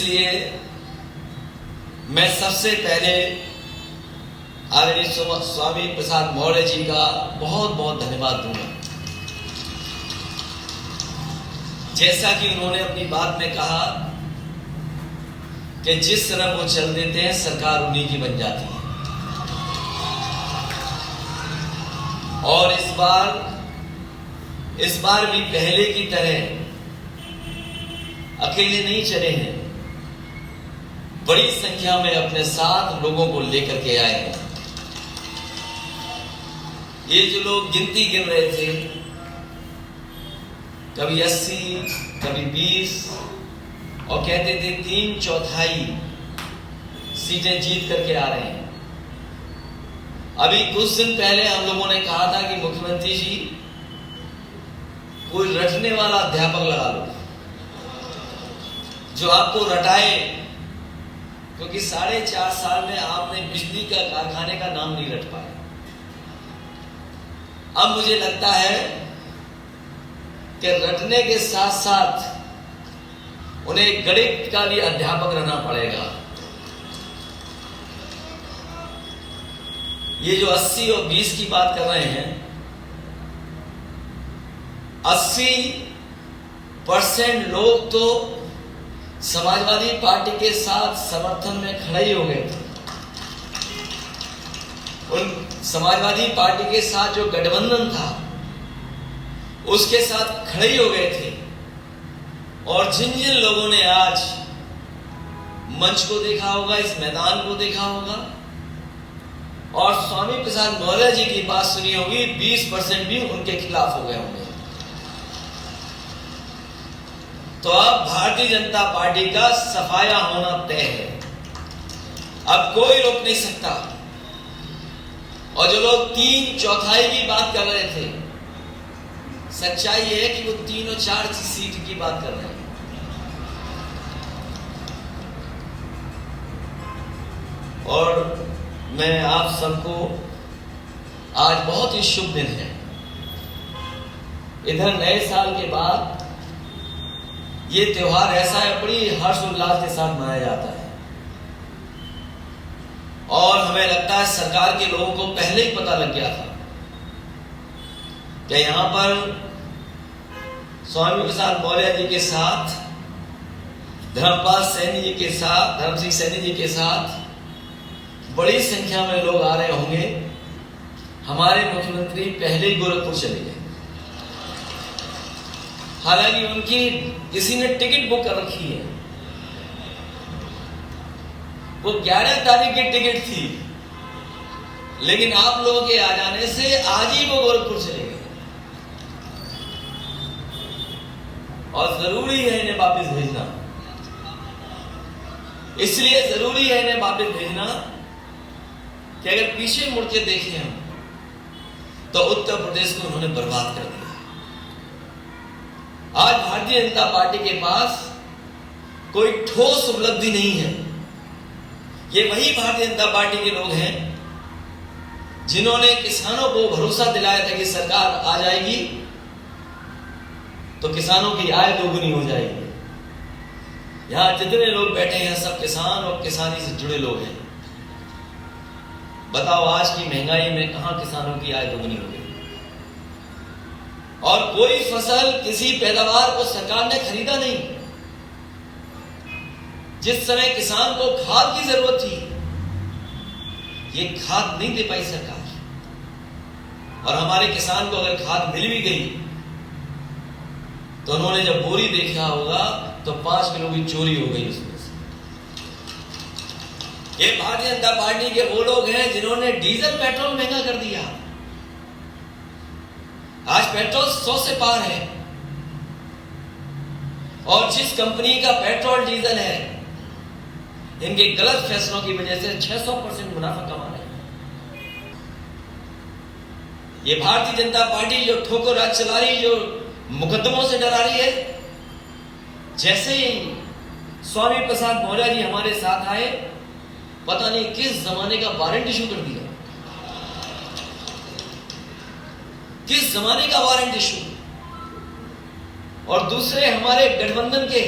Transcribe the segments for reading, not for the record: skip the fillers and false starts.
इसलिए मैं सबसे पहले आदरणीय स्वामी प्रसाद मौर्य जी का बहुत बहुत धन्यवाद दूंगा। जैसा कि उन्होंने अपनी बात में कहा कि जिस तरह वो चल देते हैं सरकार उन्हीं की बन जाती है। और इस बार भी पहले की तरह अकेले नहीं चले हैं, बड़ी संख्या में अपने साथ लोगों को लेकर के आए हैं। ये जो लोग गिनती गिन रहे थे, कभी 80, कभी 20 और कहते थे 3/4 सीटें जीत करके आ रहे हैं। अभी कुछ दिन पहले हम लोगों ने कहा था कि मुख्यमंत्री जी कोई रटने वाला अध्यापक लगा लो जो आपको रटाए, क्योंकि 4.5 साल में आपने बिजली का कारखाने का नाम नहीं रट पाए। अब मुझे लगता है कि रटने के साथ साथ उन्हें गणित का भी अध्यापक रहना पड़ेगा। ये जो 80 और 20 की बात कर रहे हैं, 80% लोग तो समाजवादी पार्टी के साथ समर्थन में खड़े ही हो गए थे। उन समाजवादी पार्टी के साथ जो गठबंधन था उसके साथ खड़े ही हो गए थे। और जिन जिन लोगों ने आज मंच को देखा होगा, इस मैदान को देखा होगा और स्वामी प्रसाद मौर्य जी की बात सुनी होगी, 20% भी उनके खिलाफ हो गए होंगे। तो अब भारतीय जनता पार्टी का सफाया होना तय है, अब कोई रोक नहीं सकता। और जो लोग 3/4 की बात कर रहे थे, सच्चाई है कि वो 3 और 4 सीट की बात कर रहे हैं। और मैं आप सबको आज बहुत ही शुभ दिन है। इधर नए साल के बाद ये त्योहार ऐसा है, बड़ी हर्ष उल्लास के साथ मनाया जाता है। और हमें लगता है सरकार के लोगों को पहले ही पता लग गया था कि यहां पर स्वामी प्रसाद मौर्य जी के साथ, धर्मपाल सैनी जी के साथ, धर्म सिंह सैनी जी के साथ बड़ी संख्या में लोग आ रहे होंगे। हमारे मुख्यमंत्री पहले ही गोरखपुर चले गए, हालांकि उनकी किसी ने टिकट बुक कर रखी है। वो 11 तारीख की टिकट थी, लेकिन आप लोगों के आ जाने से आज ही वो गोरखपुर चले गए। और जरूरी है इन्हें वापस भेजना, इसलिए जरूरी है इन्हें वापस भेजना कि अगर पीछे मुड़ के देखें हम तो उत्तर प्रदेश को उन्होंने बर्बाद कर दिया। आज भारतीय जनता पार्टी के पास कोई ठोस उपलब्धि नहीं है। ये वही भारतीय जनता पार्टी के लोग हैं जिन्होंने किसानों को भरोसा दिलाया था कि सरकार आ जाएगी तो किसानों की आय दोगुनी हो जाएगी। यहां जितने लोग बैठे हैं सब किसान और किसानी से जुड़े लोग हैं। बताओ आज की महंगाई में कहां किसानों की आय दोगुनी हो गई? और कोई फसल, किसी पैदावार को सरकार ने खरीदा नहीं। जिस समय किसान को खाद की जरूरत थी, ये खाद नहीं दे पाई सरकार। और हमारे किसान को अगर खाद मिल भी गई तो उन्होंने जब बोरी देखा होगा तो 5 किलो की चोरी हो गई उसमें से। ये भारतीय जनता पार्टी के वो लोग हैं जिन्होंने डीजल पेट्रोल महंगा कर दिया। आज पेट्रोल 100 से पार है। और जिस कंपनी का पेट्रोल डीजल है, इनके गलत फैसलों की वजह से 600% मुनाफा कमा रहे हैं। ये भारतीय जनता पार्टी जो ठोकर राज चला रही, जो मुकदमों से डरा रही है, जैसे ही स्वामी प्रसाद मौर्य जी हमारे साथ आए, पता नहीं किस जमाने का वारंट इशू कर दिया, किस जमाने का वारंट इशू। और दूसरे हमारे गठबंधन के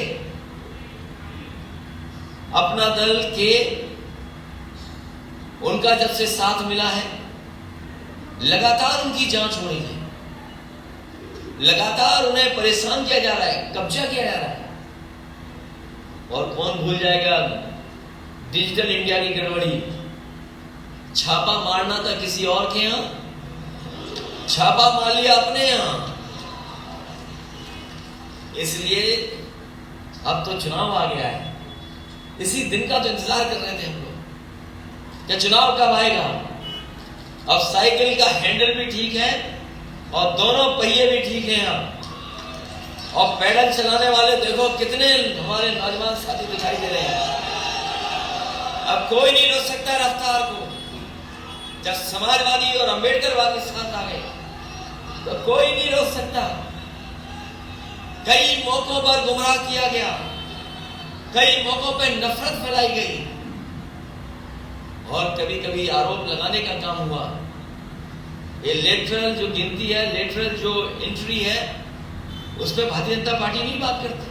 अपना दल के उनका जब से साथ मिला है, लगातार उनकी जांच हो रही है, लगातार उन्हें परेशान किया जा रहा है, कब्जा किया जा रहा है। और कौन भूल जाएगा डिजिटल इंडिया की गड़बड़ी। छापा मारना था किसी और के यहां, छापा मार लिया अपने यहां। इसलिए अब तो चुनाव आ गया है, इसी दिन का तो इंतजार कर रहे थे हम लोग कि चुनाव कब आएगा। अब साइकिल का हैंडल भी ठीक है और दोनों पहिए भी ठीक हैं अब। और पैडल चलाने वाले देखो कितने हमारे नौजवान साथी दिखाई दे रहे हैं। अब कोई नहीं रोक सकता रफ्तार को। जब समाजवादी और अंबेडकरवादी साथ आ गए तो कोई नहीं रोक सकता। कई मौकों पर गुमराह किया गया, कई मौकों पर नफरत फैलाई गई और कभी कभी आरोप लगाने का काम हुआ। ये लेटरल जो गिनती है, लेटरल जो एंट्री है, उस पर भारतीय जनता पार्टी नहीं बात करती।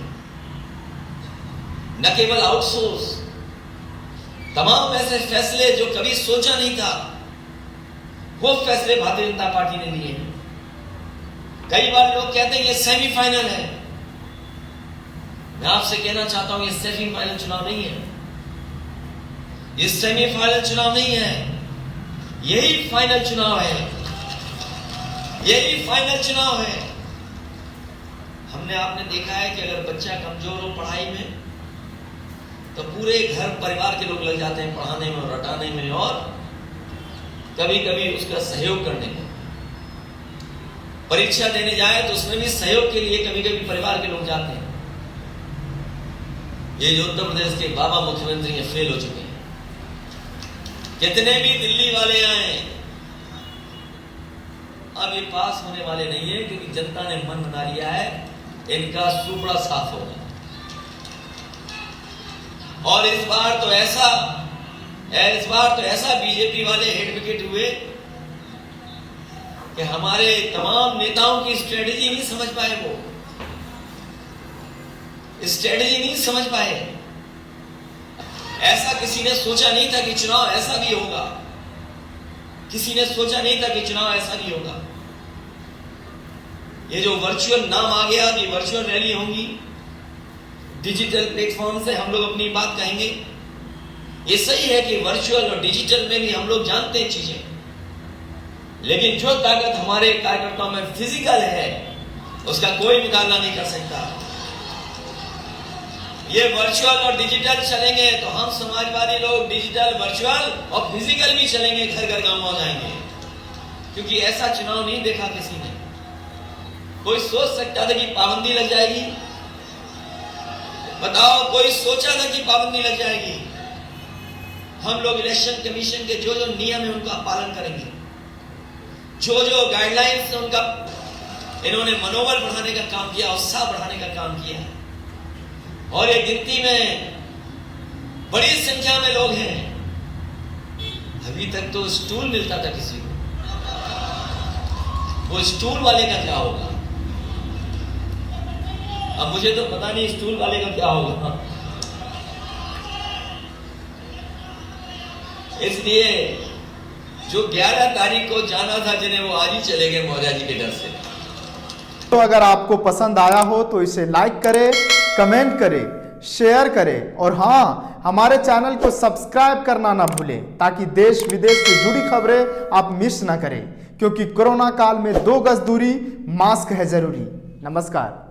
न केवल आउटसोर्स, तमाम ऐसे फैसले जो कभी सोचा नहीं था, वो फैसले भारतीय जनता पार्टी ने लिए हैं। कई बार लोग कहते हैं ये सेमीफाइनल है। मैं आपसे कहना चाहता हूं ये सेमीफाइनल चुनाव नहीं है, ये सेमीफाइनल चुनाव नहीं है, यही फाइनल चुनाव है, यही फाइनल चुनाव है। हमने आपने देखा है कि अगर बच्चा कमजोर हो पढ़ाई में तो पूरे घर परिवार के लोग लग जाते हैं पढ़ाने में और रटाने में और कभी कभी उसका सहयोग करने में। परीक्षा देने जाए तो उसमें भी सहयोग के लिए कभी कभी परिवार के लोग जाते हैं। ये जो उत्तर प्रदेश के बाबा मुख्यमंत्री हैं फेल हो चुके हैं। कितने भी दिल्ली वाले आए अब ये पास होने वाले नहीं है, क्योंकि जनता ने मन बना लिया है इनका सुपड़ा साफ होगा। और इस बार तो ऐसा बीजेपी वाले हेड विकेट हुए कि हमारे तमाम नेताओं की स्ट्रेटेजी नहीं समझ पाए, वो स्ट्रेटेजी नहीं समझ पाए। ऐसा किसी ने सोचा नहीं था कि चुनाव ऐसा भी होगा, किसी ने सोचा नहीं था कि चुनाव ऐसा भी होगा। ये जो वर्चुअल नाम आ गया कि वर्चुअल रैली होंगी, डिजिटल प्लेटफॉर्म से हम लोग अपनी बात कहेंगे, ये सही है कि वर्चुअल और डिजिटल में भी हम लोग जानते हैं चीजें, लेकिन जो ताकत हमारे कार्यकर्ताओं में फिजिकल है उसका कोई मुकाबला नहीं कर सकता। ये वर्चुअल और डिजिटल चलेंगे तो हम समाजवादी लोग डिजिटल, वर्चुअल और फिजिकल भी चलेंगे, घर घर गांव जाएंगे, क्योंकि ऐसा चुनाव नहीं देखा किसी ने। कोई सोच सकता था कि पाबंदी लग जाएगी? बताओ, कोई सोचा था कि पाबंदी लग जाएगी? हम लोग इलेक्शन कमीशन के जो जो नियम है उनका पालन करेंगे, जो जो गाइडलाइंस है उनका। इन्होंने मनोबल बढ़ाने का काम किया, उत्साह बढ़ाने का काम किया, और ये गिनती में बड़ी संख्या में लोग हैं। अभी तक तो स्टूल मिलता था किसी को, वो स्टूल वाले का क्या होगा? अब मुझे तो पता नहीं स्टूल वाले का क्या होगा। इसलिए जो 11 तारीख को जाना था जिन्हें, वो आज ही चले गए मौर्य जी के डर से। तो अगर आपको पसंद आया हो तो इसे लाइक करें, कमेंट करें, शेयर करें और हाँ, हमारे चैनल को सब्सक्राइब करना ना भूलें, ताकि देश विदेश से जुड़ी खबरें आप मिस ना करें, क्योंकि कोरोना काल में 2 गज दूरी, मास्क है जरूरी। नमस्कार।